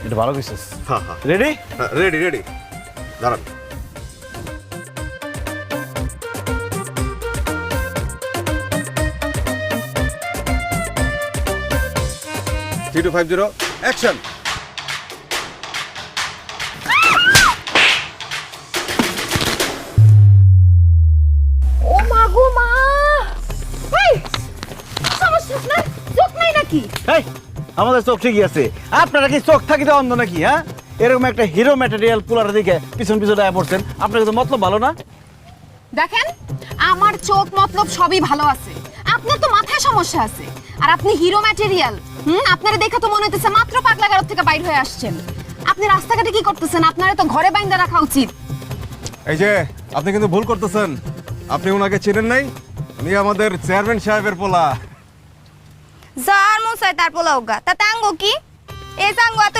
এটা ভালো কইছিস। হ্যাঁ হ্যাঁ রেডি? রেডি রেডি দাঁড়ান। 3250 অ্যাকশন। ও মা গো মা! এই সমস্যা না, চোখ নাই নাকি? এই আমাদের চোখ ঠিকই আছে, আপনারা কি চোখ থাকিতে অন্ধ নাকি? হ্যাঁ, এরকম একটা হিরো ম্যাটেরিয়াল পুলার দিকে পিছন পিছন আয়া পড়ছেন, আপনার তো মতলব ভালো না? দেখেন, আমার চোখ মতলব সবই ভালো আছে, আপনার তো মাথায় সমস্যা আছে। আর আপনি হিরো ম্যাটেরিয়াল, আপনারা দেখা তো মনে হইতেছে মাত্র পাগলাগারদ থেকে বাইর হয়ে আসছেন। আপনি রাস্তাঘাটে কি করতেছেন? আপনারা তো ঘরে বাইন্দা রাখা উচিত। এই যে আপনি কিন্তু ভুল করতেছেন, আপনি ওনাকে চেনেন নাই, উনি আমাদের চেয়ারম্যান সাহেবের পোলা। যার মন চায় তার পোলা হোগা, তাতে আঙ্গো কি? এই যে আঙ্গো এত